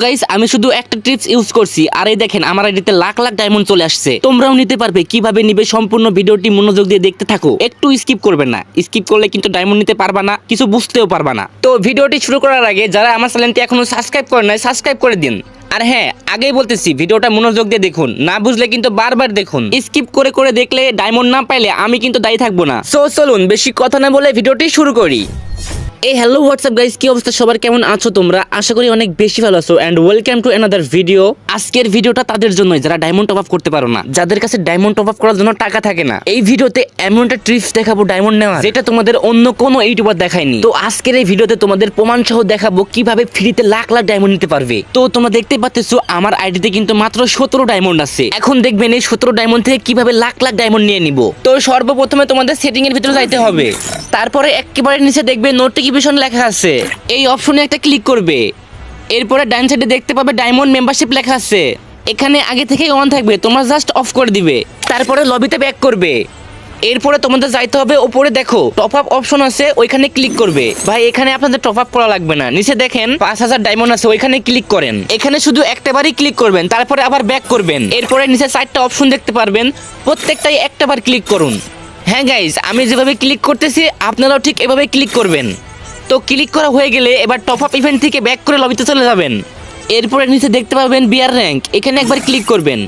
Guys আমি শুধু একটা টিপস ইউজ করছি আর এই দেখেন আমার আইডিতে লাখ লাখ ডায়মন্ড চলে আসছে। তোমরাও নিতে পারবে। কিভাবে নিবে সম্পূর্ণ ভিডিওটি মনোযোগ দিয়ে দেখতে থাকো, একটু স্কিপ করবে না। স্কিপ করলে কিন্তু ডায়মন্ড নিতে পারবা না, কিছু বুঝতেও পারবা না। তো ভিডিওটি শুরু করার আগে যারা আমার চ্যানেলটি এখনো সাবস্ক্রাইব করে নাই সাবস্ক্রাইব করে দিন। আর হ্যাঁ, আগেই বলতেছি ভিডিওটা মনোযোগ দিয়ে দেখুন, না বুঝলে কিন্তু বারবার দেখুন। স্কিপ করে করে দেখলে ডায়মন্ড না পাইলে আমি কিন্তু দায়ী থাকবো না। সো চলুন বেশি কথা না বলে ভিডিওটি শুরু করি। এই হ্যালো হোয়াটসঅ্যাপ গাইস, কি অবস্থা সবার, কেমন আছো তোমরা? আশা করি অনেক বেশি ভালো আছো and welcome to another video. আজকের ভিডিওটা তাদের জন্যই যারা ডায়মন্ড টপ আপ করতে পারো না, যাদের কাছে ডায়মন্ড টপ আপ করার জন্য টাকা থাকে না। এই ভিডিওতে এমন একটা ট্রিক্স দেখাবো ডায়মন্ড নেওয়ার, যেটা তোমাদের অন্য কোনো ইউটিউবার দেখায়নি। তো আজকের এই ভিডিওতে তোমাদের প্রমাণ সহ দেখাবো কিভাবে ফ্রিতে লাখ লাখ ডায়মন্ড নিতে পারবে। তো তোমরা দেখতে পাচ্ছো আমার আইডিতে কিন্তু মাত্র 17 ডায়মন্ড আছে। এখন দেখবেন এই 17 ডায়মন্ড থেকে কিভাবে লাখ লাখ ডায়মন্ড নিয়ে নিব। তো সর্বপ্রথমে তোমাদের সেটিং এর ভিতরে যাইতে হবে। তারপরে একেবারে নিচে দেখবে নোটিফিকেশন লেখা আছে, এই অপশনে একটা ক্লিক করবে। এরপরে ডান সাইডে দেখতে পাবে ডায়মন্ড মেম্বারশিপ লেখা আছে, এখানে আগে থেকেই অন থাকবে, তোমরা জাস্ট অফ করে দিবে। তারপরে লবিতে ব্যাক করবে। এরপরে তোমাদের যাইতে হবে উপরে, দেখো টপ আপ অপশন আছে, ওইখানে ক্লিক করবে। ভাই এখানে আপনাদের টপ আপ করা লাগবে না, নিচে দেখেন 5000 ডায়মন্ড আছে, ওইখানে ক্লিক করেন। এখানে শুধু একটাবারই ক্লিক করবেন, তারপরে আবার ব্যাক করবেন। এরপরে নিচে 4টা অপশন দেখতে পারবেন, প্রত্যেকটাই একটাবার ক্লিক করুন। হ্যাঁ গাইজ, আমি যেভাবে ক্লিক করতেছি আপনারাও ঠিক এভাবে ক্লিক করবেন। তো ক্লিক করা হয়ে গেলে এবার টপ আপ ইভেন্ট থেকে ব্যাক করে লবিতে চলে যাবেন। এরপরে নিচে দেখতে পাবেন বিয়ার র্যাঙ্ক, এখানে একবার ক্লিক করবেন।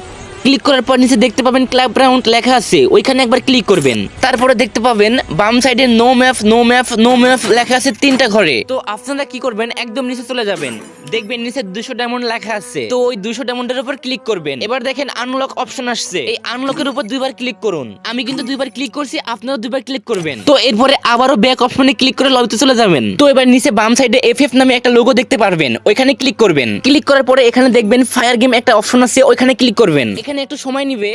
ক্লিক করার পর নিচে দেখতে পাবেন ক্লাব রাউন্ড লেখা আছে, ওইখানে একবার ক্লিক করবেন। তারপরে দেখতে পাবেন বাম সাইডে no map no map no map লেখা আছে 3টা ঘরে। তো আপনারা কি করবেন, একদম নিচে চলে যাবেন, দেখবেন নিচে 200 ডায়মন্ড লেখা আছে। তো ওই 200 ডায়মন্ডের উপর ক্লিক করবেন। এবার দেখেন আনলক অপশন আসছে, এই আনলকের উপর 2বার ক্লিক করুন। আমি কিন্তু 2বার ক্লিক করছি, আপনারা 2বার ক্লিক করবেন। তো এরপরে আবারও ব্যাক অপশনে ক্লিক করে লবিতে চলে যাবেন। তো এবার নিচে বাম সাইডে এফএফ নামে একটা লোগো দেখতে পারবেন, ওইখানে ক্লিক করবেন। ক্লিক করার পরে এখানে দেখবেন ফায়ার গেম একটা অপশন আছে, ওইখানে ক্লিক করবেন। এখানে একটু সময় নিবে।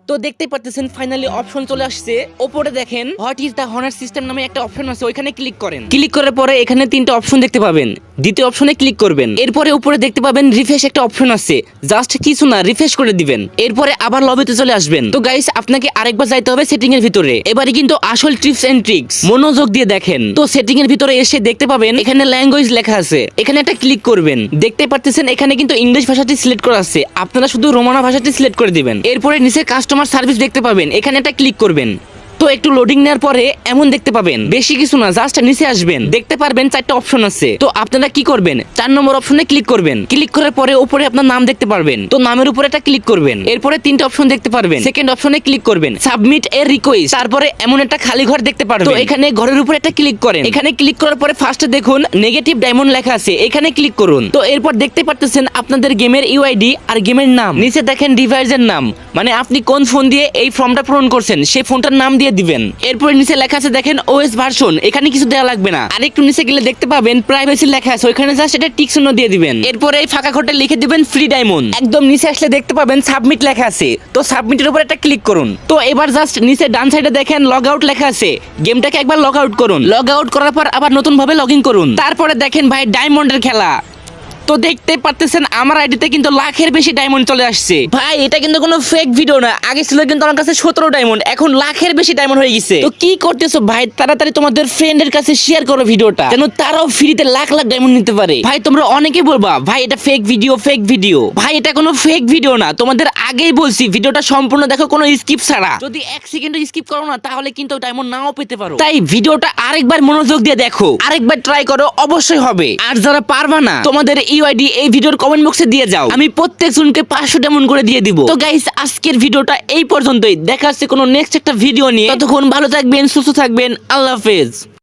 তো দেখতে পাচ্ছেন ফাইনালি অপশন চলে আসছে। উপরে দেখেন what is the honour system নামে একটা অপশন আছে, ওইখানে ক্লিক করেন। ক্লিক করার পরে এখানে 3টা অপশন দেখতে পাবেন, দ্বিতীয় অপশনে ক্লিক করবেন। এরপরে উপরে দেখতে পাবেন রিফ্রেশ একটা অপশন আছে, জাস্ট কিছু না রিফ্রেশ করে দিবেন। এরপরে আবার লবিতে চলে আসবেন। তো গাইস আপনাকে আরেকবার যাইতে হবে সেটিং এর ভিতরে। এবারে কিন্তু আসল টিপস এন্ড ট্রিক্স, মনোযোগ দিয়ে দেখেন। তো সেটিং এর ভিতরে এসে দেখতে পাবেন এখানে ল্যাঙ্গুয়েজ লেখা আছে, এখানে একটা ক্লিক করবেন। দেখতে পাচ্ছেন এখানে কিন্তু ইংলিশ ভাষাটি সিলেক্ট করা আছে, আপনারা শুধু রোমানা ভাষাটি সিলেক্ট করে দিবেন। এরপরে নিচে কাস্টমার সার্ভিস দেখতে পাবেন, এখানে একটা ক্লিক করবেন। তো একটু লোডিং নেওয়ার পরে এমন দেখতে পাবেন, বেশি কিছু না, জাস্ট নিচে আসবেন, দেখতে পারবেন 4টা অপশন আছে। তো আপনারা কি করবেন, 4 নম্বর অপশনে ক্লিক করবেন। ক্লিক করার পরে উপরে আপনার নাম দেখতে পারবেন, তো নামের উপরে একটা ক্লিক করবেন। এরপরে 3টা অপশন দেখতে পারবেন, সেকেন্ড অপশনে ক্লিক করবেন, সাবমিট এর রিকোয়েস্ট। তারপরে এমন একটা খালি ঘর দেখতে পারবেন, তো এখানে ঘরের উপরে একটা ক্লিক করেন। এখানে ক্লিক করার পরে ফার্স্টে দেখুন নেগেটিভ ডায়মন্ড লেখা আছে, এখানে ক্লিক করুন। তো এরপর দেখতে পাচ্ছেন আপনাদের গেমের ইউআইডি আর গেমের নাম, নিচে দেখেন ডিভাইসের নাম, মানে আপনি কোন ফোন দিয়ে এই ফর্মটা পূরণ করছেন সেই ফোনটার নাম দিয়ে দিবেন। এরপর নিচে লেখা আছে দেখেন ওএস ভার্সন, এখানে কিছু দেওয়া লাগবে না। আর একটু নিচে গেলে দেখতে পাবেন প্রাইভেসি লেখা আছে, ওইখানে জাস্ট এটা টিক চিহ্ন দিয়ে দিবেন। এরপর এই ফাঁকা ঘরটা লিখে দিবেন ফ্রি ডায়মন্ড। একদম নিচে আসলে দেখতে পাবেন সাবমিট লেখা আছে, তো সাবমিটের উপর একটা ক্লিক করুন। তো এবার জাস্ট নিচে ডান সাইডে দেখেন লগ আউট লেখা আছে, গেমটাকে একবার লগ আউট করুন। লগ আউট করার পর আবার নতুন ভাবে লগ ইন করুন। তারপরে দেখেন ভাই ডায়মন্ডের খেলা। তো দেখতে পাচ্ছেন আমার আইডিতে কিন্তু লাখের বেশি ডায়মন্ড চলে আসছে। ভাই এটা কিন্তু কোনো ফেক ভিডিও না, আগে ছিল কিন্তু আমার কাছে 17 ডায়মন্ড, এখন লাখের বেশি ডায়মন্ড হয়ে গেছে। তো কি করতেছো ভাই, তাড়াতাড়ি তোমাদের ফ্রেন্ডের কাছে শেয়ার করো ভিডিওটা, যেন তারাও ফ্রিতে লাখ লাখ ডায়মন্ড নিতে পারে। ভাই তোমরা অনেকে বলবা ভাই এটা ফেক ভিডিও ফেক ভিডিও, ভাই এটা কোনো ফেক ভিডিও না, তোমাদের আগেই বলছি ভিডিওটা সম্পূর্ণ দেখো, কোনো স্কিপ ছাড়া। যদি 1 সেকেন্ড স্কিপ করো না তাহলে কিন্তু ডায়মন্ড নাও পেতে পারো। তাই ভিডিওটা আরেকবার মনোযোগ দিয়ে দেখো, আরেকবার ট্রাই করো, অবশ্যই হবে। আর যারা পারবা না তোমাদের ইউআইডি এই ভিডিওর কমেন্ট বক্সে দিয়ে যাও, আমি প্রত্যেক জনকে 500 ডায়মন্ড করে দিয়ে দিব। তো গাইস আজকের ভিডিওটা এই পর্যন্তই, দেখা হচ্ছে কোনো নেক্সট একটা ভিডিও নিয়ে। ততক্ষণ ভালো থাকবেন, সুস্থ থাকবেন, আল্লাহ হাফেজ।